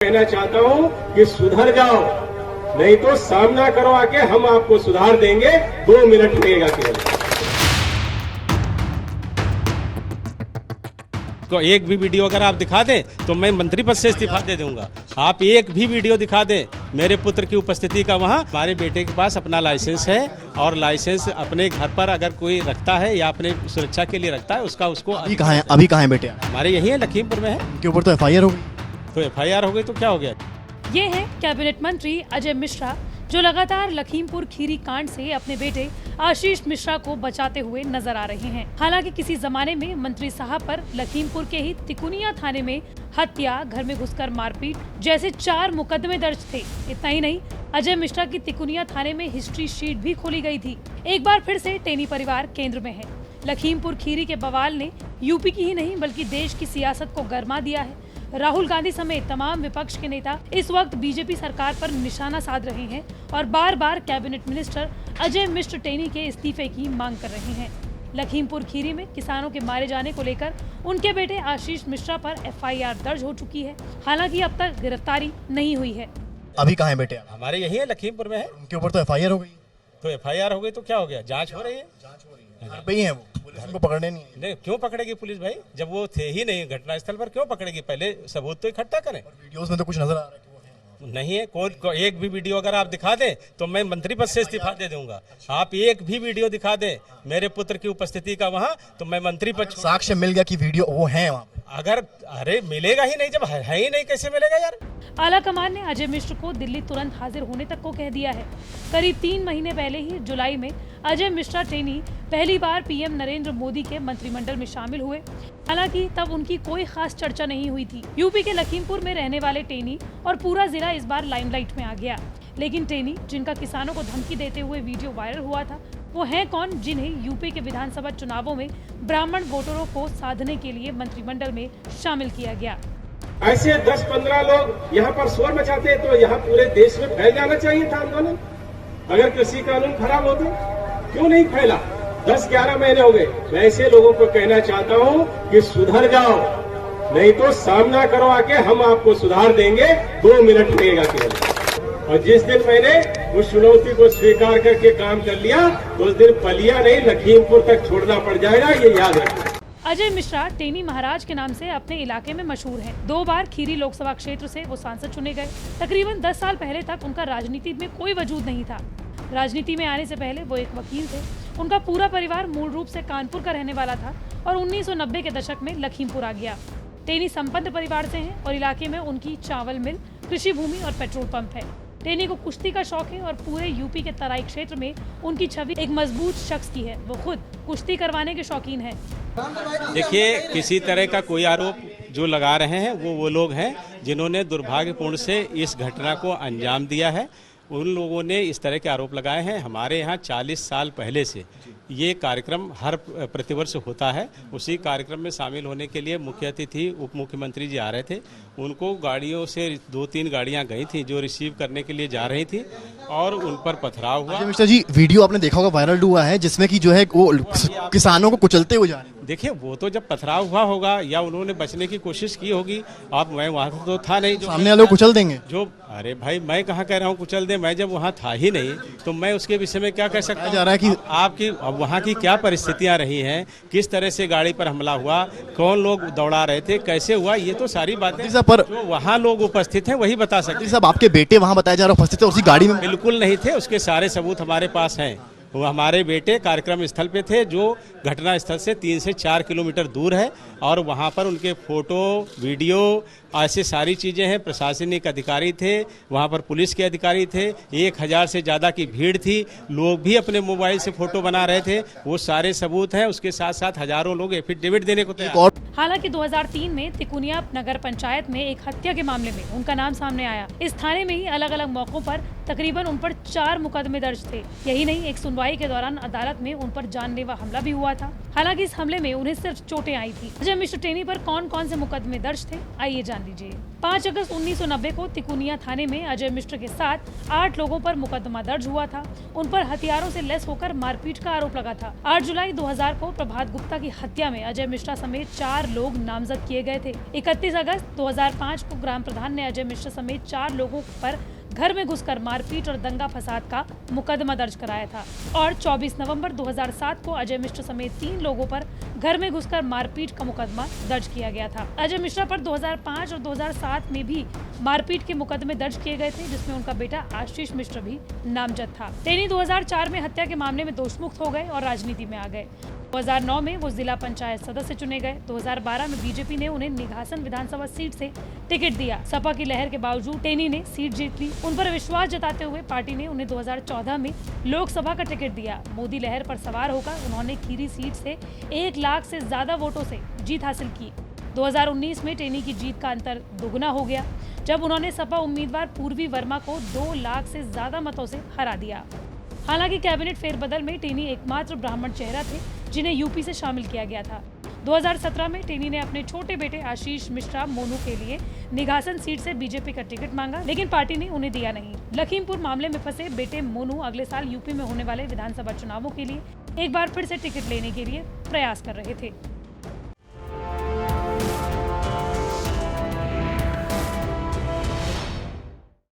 कहना चाहता हूं कि सुधर जाओ, नहीं तो सामना करो आके, हम आपको सुधार देंगे। 2 मिनट लगेगा केवल। तो एक भी वीडियो अगर आप दिखा दें तो मैं मंत्री पद से इस्तीफा दे दूंगा। आप एक भी वीडियो दिखा दें मेरे पुत्र की उपस्थिति का, वहाँ हमारे बेटे के पास अपना लाइसेंस है और लाइसेंस अपने घर पर अगर कोई रखता है या अपने सुरक्षा के लिए रखता है उसका उसको अभी कहाँ है बेटे? हमारे यही है, लखीमपुर में है। उनके ऊपर तो एफआईआर हो गई। तो एफआईआर हो गई तो क्या हो गया? ये है कैबिनेट मंत्री अजय मिश्रा, जो लगातार लखीमपुर खीरी कांड से अपने बेटे आशीष मिश्रा को बचाते हुए नजर आ रहे हैं। हालांकि किसी जमाने में मंत्री साहब पर लखीमपुर के ही तिकुनिया थाने में हत्या, घर में घुसकर मारपीट जैसे 4 मुकदमे दर्ज थे। इतना ही नहीं, अजय मिश्रा की तिकुनिया थाने में हिस्ट्री शीट भी खोली गई थी। एक बार फिर से टेनी परिवार केंद्र में है। लखीमपुर खीरी के बवाल ने यूपी की ही नहीं बल्कि देश की सियासत को गरमा दिया है। राहुल गांधी समेत तमाम विपक्ष के नेता इस वक्त बीजेपी सरकार पर निशाना साध रहे हैं और बार बार कैबिनेट मिनिस्टर अजय मिश्र टेनी के इस्तीफे की मांग कर रहे हैं। लखीमपुर खीरी में किसानों के मारे जाने को लेकर उनके बेटे आशीष मिश्रा पर एफआईआर दर्ज हो चुकी है। हालांकि अब तक गिरफ्तारी नहीं हुई है। अभी कहाँ है बेटे? हमारे यही है, लखीमपुर में है। उनके ऊपर तो एफआईआर हो गई। तो एफआईआर हो गई तो क्या हो गया? जांच हो रही है। घर पे ही है वो, पुलिस उनको पकड़ने नहीं है। नहीं, क्यों पकड़ेगी पुलिस भाई? जब वो थे ही नहीं घटनास्थल पर, क्यों पकड़ेगी? पहले सबूत तो इकट्ठा करें। वीडियोस में तो कुछ नजर आ रहा है कि वो है। नहीं है, कोई एक भी वीडियो अगर आप दिखा दें तो मैं मंत्री पद से इस्तीफा दे दूंगा। आप एक भी वीडियो दिखा दें मेरे पुत्र की उपस्थिति का वहाँ, तो मैं मंत्री पद साक्ष्य मिल गया कि वीडियो वो है वहाँ पे। अगर अरे मिलेगा ही नहीं, जब है ही नहीं कैसे मिलेगा यार? आला कमान ने अजय मिश्र को दिल्ली तुरंत हाजिर होने तक को कह दिया है। करीब 3 महीने पहले ही जुलाई में अजय मिश्रा टेनी पहली बार पीएम नरेंद्र मोदी के मंत्रिमंडल में शामिल हुए। हालांकि तब उनकी कोई खास चर्चा नहीं हुई थी। यूपी के लखीमपुर में रहने वाले टेनी और पूरा जिला इस बार लाइमलाइट में आ गया। लेकिन टेनी, जिनका किसानों को धमकी देते हुए वीडियो वायरल हुआ था, वो हैं कौन जिन्हें यूपी के विधानसभा चुनावों में ब्राह्मण वोटरों को साधने के लिए मंत्रिमंडल में शामिल किया गया? ऐसे 10-15 लोग यहाँ पर शोर मचाते तो यहाँ पूरे देश में फैल जाना चाहिए था आंदोलन। अगर कृषि कानून खराब होते क्यों नहीं फैला? 10-11 महीने हो गए। मैं ऐसे लोगों को कहना चाहता हूँ कि सुधर जाओ, नहीं तो सामना करो आके, हम आपको सुधार देंगे। 2 मिनट लगेगा केवल। और जिस दिन मैंने उस चुनौती को स्वीकार करके काम कर लिया, तो उस दिन पलिया नहीं लखीमपुर तक छोड़ना पड़ जाएगा, ये याद रखना। अजय मिश्रा टेनी महाराज के नाम से अपने इलाके में मशहूर हैं। 2 बार खीरी लोकसभा क्षेत्र से वो सांसद चुने गए। तकरीबन 10 साल पहले तक उनका राजनीति में कोई वजूद नहीं था। राजनीति में आने से पहले वो एक वकील थे। उनका पूरा परिवार मूल रूप से कानपुर का रहने वाला था और 1990 के दशक में लखीमपुर आ गया। टेनी संपन्न परिवार से हैं और इलाके में उनकी चावल मिल, कृषि भूमि और पेट्रोल पंप है। टेनी को कुश्ती का शौक है और पूरे यूपी के तराई क्षेत्र में उनकी छवि एक मजबूत शख्स की है। वो खुद कुश्ती करवाने के शौकीन है। देखिए, किसी तरह का कोई आरोप जो लगा रहे हैं वो लोग हैं जिन्होंने दुर्भाग्यपूर्ण से इस घटना को अंजाम दिया है। उन लोगों ने इस तरह के आरोप लगाए हैं। हमारे यहाँ 40 साल पहले से ये कार्यक्रम हर प्रतिवर्ष होता है। उसी कार्यक्रम में शामिल होने के लिए मुख्य अतिथि उप मुख्यमंत्री जी आ रहे थे। उनको गाड़ियों से 2-3 गाड़ियाँ गई थी जो रिसीव करने के लिए जा रही थी और उन पर पथराव हुआ। मिश्रा जी, वीडियो आपने देखा होगा, वायरल हुआ है, जिसमें कि जो है वो किसानों को कुचलते हुए जा रहे हैं। देखिए, वो तो जब पथराव हुआ होगा या उन्होंने बचने की कोशिश की होगी। अब मैं वहाँ तो था नहीं, जो सामने वाले को कुचल देंगे। जो अरे भाई, मैं कहाँ कह रहा हूँ कुचल दे? मैं जब वहाँ था ही नहीं तो मैं उसके विषय में क्या कह सकता हूँ? जा रहा है कि आपकी अब वहाँ की क्या परिस्थितियाँ रही हैं, किस तरह से गाड़ी पर हमला हुआ, कौन लोग दौड़ा रहे थे, कैसे हुआ, ये तो सारी बातें पर जो वहाँ लोग उपस्थित हैं वही बता सकते हैं। साहब, आपके बेटे वहाँ बताया जा रहा है उपस्थित थे उसी गाड़ी में? बिल्कुल नहीं थे, उसके सारे सबूत हमारे पास हैं। वो हमारे बेटे कार्यक्रम स्थल पे थे जो घटना स्थल से 3 से 4 किलोमीटर दूर है और वहाँ पर उनके फोटो, वीडियो, ऐसे सारी चीज़ें हैं। प्रशासनिक अधिकारी थे वहाँ पर, पुलिस के अधिकारी थे। 1000 से ज़्यादा की भीड़ थी। लोग भी अपने मोबाइल से फोटो बना रहे थे। वो सारे सबूत हैं। उसके साथ साथ हजारों लोग एफिडेविट देने को तैयार। हालांकि 2003 में तिकुनिया नगर पंचायत में एक हत्या के मामले में उनका नाम सामने आया। इस थाने में ही अलग अलग मौकों पर तकरीबन उन पर 4 मुकदमे दर्ज थे। यही नहीं, एक सुनवाई के दौरान अदालत में उन पर जानलेवा हमला भी हुआ था। हालांकि इस हमले में उन्हें सिर्फ चोटें आई थी। अजय मिश्र टेनी पर कौन कौन से मुकदमे दर्ज थे, आइए जानें। जान लीजिए। 5 अगस्त 1990 को तिकुनिया थाने में अजय मिश्र के साथ 8 लोगों पर मुकदमा दर्ज हुआ था। उन पर हथियारों से लैस होकर मारपीट का आरोप लगा था। 8 जुलाई 2000 को प्रभात गुप्ता की हत्या में अजय मिश्रा समेत 4 लोग नामजद किए गए थे। 31 अगस्त 2005 को ग्राम प्रधान ने अजय मिश्रा समेत 4 लोगों पर घर में घुसकर मारपीट और दंगा फसाद का मुकदमा दर्ज कराया था और 24 नवंबर 2007 को अजय मिश्रा समेत 3 लोगों पर घर में घुसकर मारपीट का मुकदमा दर्ज किया गया था। अजय मिश्रा पर 2005 और 2007 में भी मारपीट के मुकदमे दर्ज किए गए थे, जिसमें उनका बेटा आशीष मिश्र भी नामजद था। टेनी 2004 में हत्या के मामले में दोषमुक्त हो गए और राजनीति में आ गए। 2009 में वो जिला पंचायत सदस्य चुने गए। 2012 में बीजेपी ने उन्हें निघासन विधानसभा सीट से टिकट दिया। सपा की लहर के बावजूद टेनी ने सीट जीत ली। उन पर विश्वास जताते हुए पार्टी ने उन्हें 2014 में लोकसभा का टिकट दिया। मोदी लहर पर सवार होकर उन्होंने खीरी सीट से 1 लाख से ज्यादा वोटों से जीत हासिल की। 2019 में टेनी की जीत का अंतर दोगुना हो गया जब उन्होंने सपा उम्मीदवार पूर्वी वर्मा को 2 लाख से ज्यादा मतों से हरा दिया। हालांकि कैबिनेट फेरबदल में टेनी एकमात्र ब्राह्मण चेहरा थे जिन्हें यूपी से शामिल किया गया था। 2017 में टेनी ने अपने छोटे बेटे आशीष मिश्रा मोनू के लिए निघासन सीट से बीजेपी का टिकट मांगा, लेकिन पार्टी ने उन्हें दिया नहीं। लखीमपुर मामले में फंसे बेटे मोनू अगले साल यूपी में होने वाले विधानसभा चुनावों के लिए एक बार फिर से टिकट लेने के लिए प्रयास कर रहे थे।